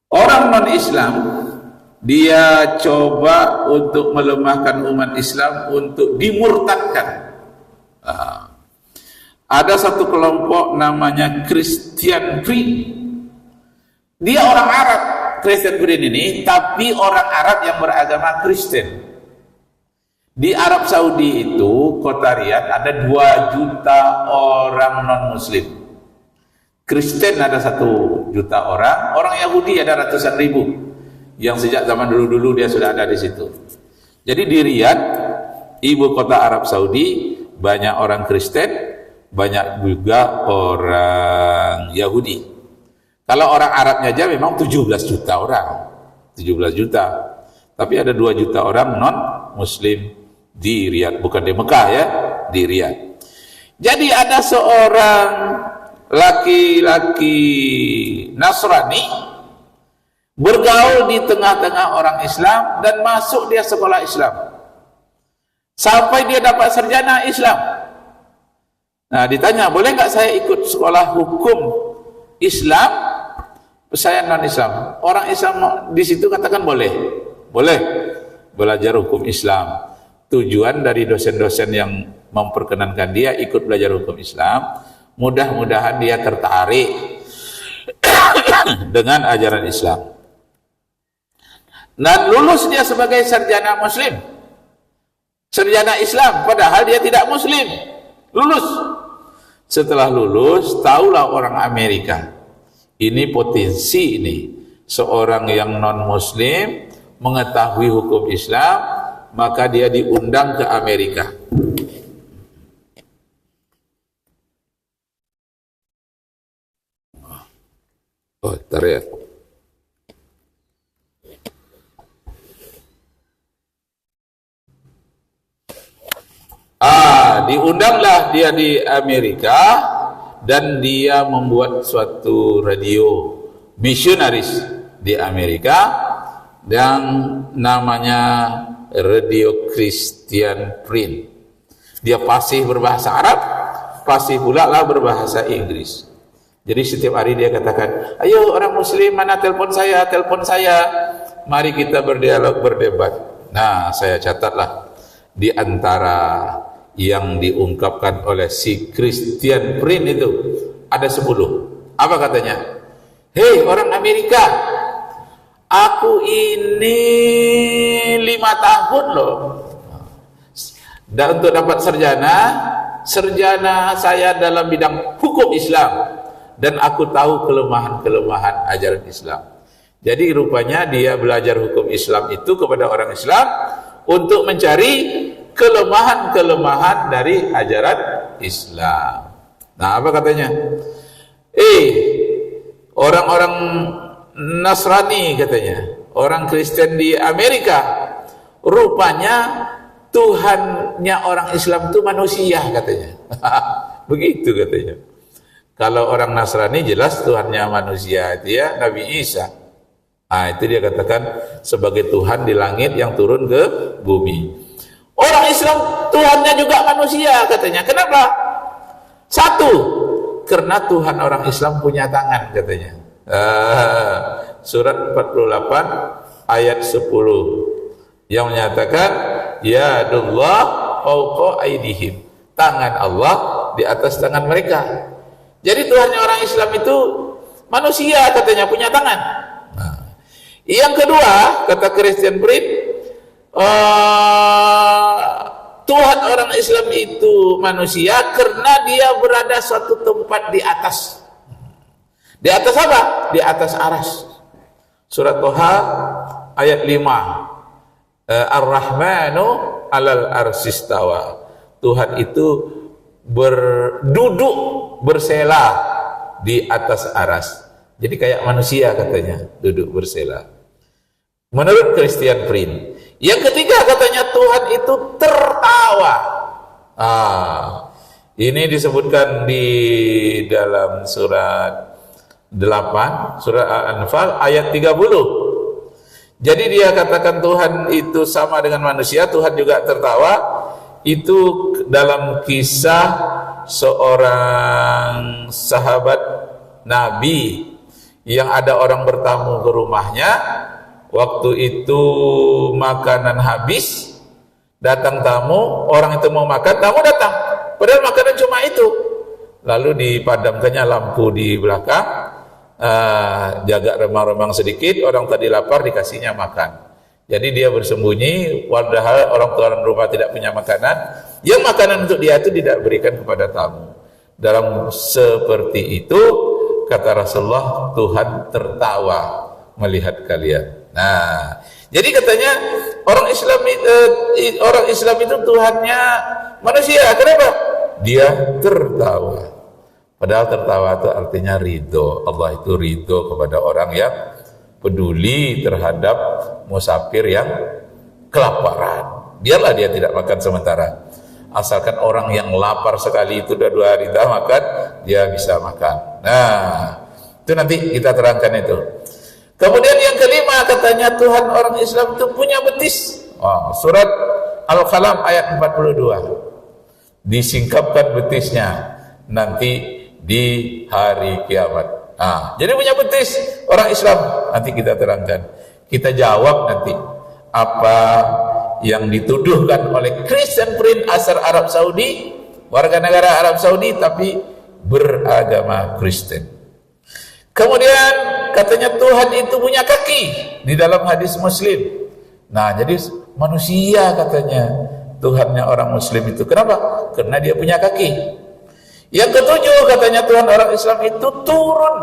Orang non-Islam dia coba untuk melemahkan umat Islam, untuk dimurtadkan. Ada satu kelompok namanya Christian Green. Dia orang Arab, Christian Green ini, tapi orang Arab yang beragama Kristen. Di Arab Saudi itu, kota Riyadh, ada 2 juta orang non-Muslim. Kristen ada 1 juta orang, orang Yahudi ada ratusan ribu, yang sejak zaman dulu-dulu dia sudah ada di situ. Jadi di Riyadh, ibu kota Arab Saudi, banyak orang Kristen, banyak juga orang Yahudi. Kalau orang Arabnya aja memang 17 juta orang, 17 juta. Tapi ada 2 juta orang non-Muslim di Riyadh, bukan di Mekah ya, di Riyadh. Jadi ada seorang laki-laki Nasrani bergaul di tengah-tengah orang Islam dan masuk dia sekolah Islam sampai dia dapat sarjana Islam. Nah, ditanya, boleh nggak saya ikut sekolah hukum Islam? Saya non-Islam. Orang Islam di situ katakan boleh, boleh belajar hukum Islam. Tujuan dari dosen-dosen yang memperkenankan dia ikut belajar hukum Islam, mudah-mudahan dia tertarik dengan ajaran Islam dan lulus dia sebagai sarjana Muslim, sarjana Islam, padahal dia tidak Muslim. Lulus. Setelah lulus, tahulah orang Amerika, ini potensi ini, seorang yang non-Muslim mengetahui hukum Islam, maka dia diundang ke Amerika. Oh, teriak. Diundanglah dia di Amerika dan dia membuat suatu radio misionaris di Amerika yang namanya Radio Christian Print. Dia fasih berbahasa Arab, fasih pula lah berbahasa Inggris. Jadi setiap hari dia katakan, ayo orang Muslim, mana telepon saya, mari kita berdialog, berdebat. Nah, saya catatlah di antara yang diungkapkan oleh si Christian Print itu ada 10. Apa katanya? Hei orang Amerika, aku ini 5 tahun loh, dan untuk dapat sarjana saya dalam bidang hukum Islam, dan aku tahu kelemahan-kelemahan ajaran Islam. Jadi rupanya dia belajar hukum Islam itu kepada orang Islam untuk mencari kelemahan-kelemahan dari ajaran Islam. Nah, apa katanya? Orang-orang Nasrani katanya, orang Kristen di Amerika, rupanya Tuhannya orang Islam itu manusia katanya. Begitu katanya. Kalau orang Nasrani jelas Tuhannya manusia, itu ya Nabi Isa. Nah, itu dia katakan sebagai Tuhan di langit yang turun ke bumi. Orang Islam Tuhannya juga manusia katanya. Kenapa? 1, karena Tuhan orang Islam punya tangan katanya. Surat 48 ayat 10 yang menyatakan yadullah fawqa aydihim, tangan Allah di atas tangan mereka. Jadi Tuhannya orang Islam itu manusia katanya, punya tangan. Nah, yang kedua, kata Christian Print, Tuhan orang Islam itu manusia karena dia berada suatu tempat di atas. Di atas apa? Di atas aras. Surat Toha ayat 5. Ar-Rahmanu alal arsistawa. Tuhan itu berduduk, bersela di atas aras. Jadi kayak manusia katanya, duduk bersela. Menurut Christian Print. Yang ketiga katanya Tuhan itu tertawa. Ini disebutkan di dalam surat 8, surat Al-Anfal ayat 30. Jadi dia katakan Tuhan itu sama dengan manusia, Tuhan juga tertawa. Itu dalam kisah seorang sahabat Nabi yang ada orang bertamu ke rumahnya, waktu itu makanan habis, datang tamu, orang itu mau makan, tamu datang, padahal makanan cuma itu. Lalu dipadamkannya lampu di belakang, jaga remang-remang sedikit, orang tadi lapar dikasihnya makan. Jadi dia bersembunyi, padahal orang tuan rumah tidak punya makanan, yang makanan untuk dia itu tidak berikan kepada tamu. Dalam seperti itu, kata Rasulullah, Tuhan tertawa melihat kalian. Nah, jadi katanya orang Islam itu Tuhannya manusia. Kenapa? Dia tertawa. Padahal tertawa itu artinya ridho. Allah itu ridho kepada orang yang peduli terhadap musafir yang kelaparan. Biarlah dia tidak makan sementara. Asalkan orang yang lapar sekali itu sudah 2 hari tak makan, dia bisa makan. Nah, itu nanti kita terangkan itu. Kemudian yang kelima, katanya Tuhan orang Islam itu punya betis. Surat Al-Qalam ayat 42. Disingkapkan betisnya nanti di hari kiamat. Jadi punya betis orang Islam. Nanti kita terangkan. Kita jawab nanti apa yang dituduhkan oleh Christian Prince asal Arab Saudi, warga negara Arab Saudi tapi beragama Kristen. Kemudian katanya Tuhan itu punya kaki di dalam hadis Muslim. Nah, jadi manusia katanya Tuhannya orang Muslim itu. Kenapa? Karena dia punya kaki. Yang ketujuh, katanya Tuhan orang Islam itu turun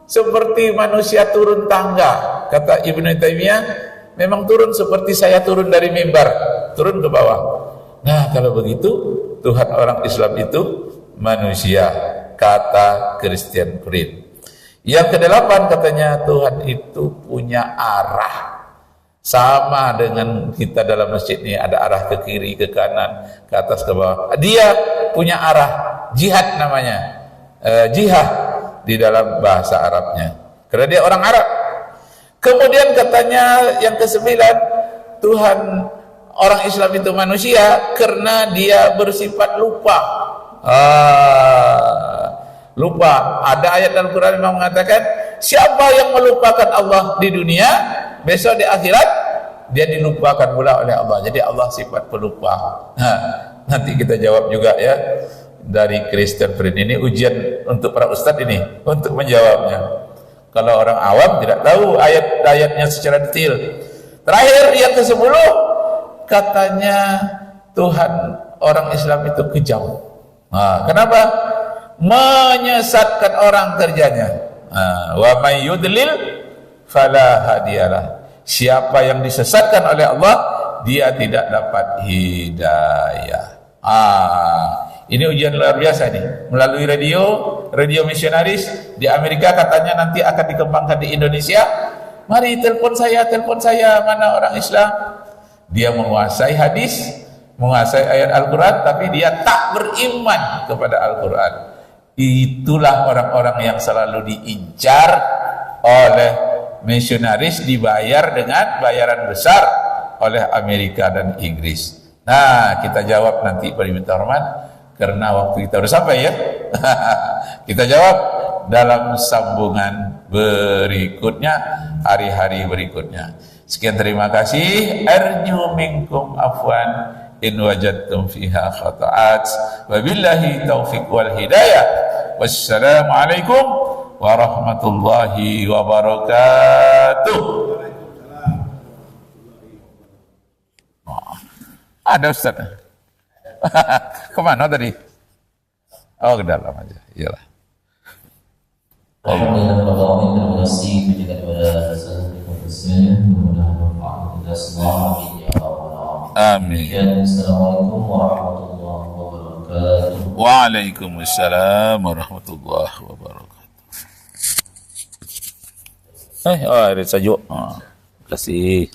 seperti manusia turun tangga. Kata Ibnu Taimiyah, memang turun seperti saya turun dari mimbar, turun ke bawah. Nah, kalau begitu Tuhan orang Islam itu manusia, kata Christian Prince. Yang kedelapan, katanya Tuhan itu punya arah. Sama dengan kita dalam masjid ini, ada arah ke kiri, ke kanan, ke atas, ke bawah. Dia punya arah, jihad namanya, jihad di dalam bahasa Arabnya, karena dia orang Arab. Kemudian katanya yang kesembilan, Tuhan orang Islam itu manusia karena dia bersifat lupa. Lupa. Ada ayat dalam Quran yang mengatakan, siapa yang melupakan Allah di dunia, besok di akhirat dia dilupakan pula oleh Allah. Jadi Allah sifat pelupa. Nanti kita jawab juga ya dari Christian Prince. Ini ujian untuk para ustadz ini untuk menjawabnya. Kalau orang awam tidak tahu ayat-ayatnya secara detail. Terakhir yang ke-10, katanya Tuhan orang Islam itu kejam. Kenapa? Menyesatkan orang kerjanya. Wa may yudlil fala hadiyalah. Siapa yang disesatkan oleh Allah, dia tidak dapat hidayah. Ini ujian luar biasa nih. Melalui radio misionaris di Amerika katanya nanti akan dikembangkan di Indonesia. Mari telepon saya, mana orang Islam? Dia menguasai hadis, menguasai ayat Al-Quran, tapi dia tak beriman kepada Al-Quran. Itulah orang-orang yang selalu diincar oleh misionaris, dibayar dengan bayaran besar oleh Amerika dan Inggris. Nah, kita jawab nanti permintaan hormat, karena waktu kita sudah sampai ya. Kita jawab dalam sambungan berikutnya, hari-hari berikutnya. Sekian, terima kasih. Arju minkum afwan in wajadtum fiha khata'at. Wabillahi taufiq wal hidayah. Wassalamualaikum warahmatullahi wabarakatuh. Ada Ustaz. Kemana tadi? Oh, ke dalam aja. Iyalah. Alhamdulillah, terima kasih kepada mudah-mudahan manfaat kita semua. Amin. Assalamualaikum warahmatullahi wabarakatuh. Waalaikumsalam warahmatullahi wabarakatuh. Ada saja. Terima kasih.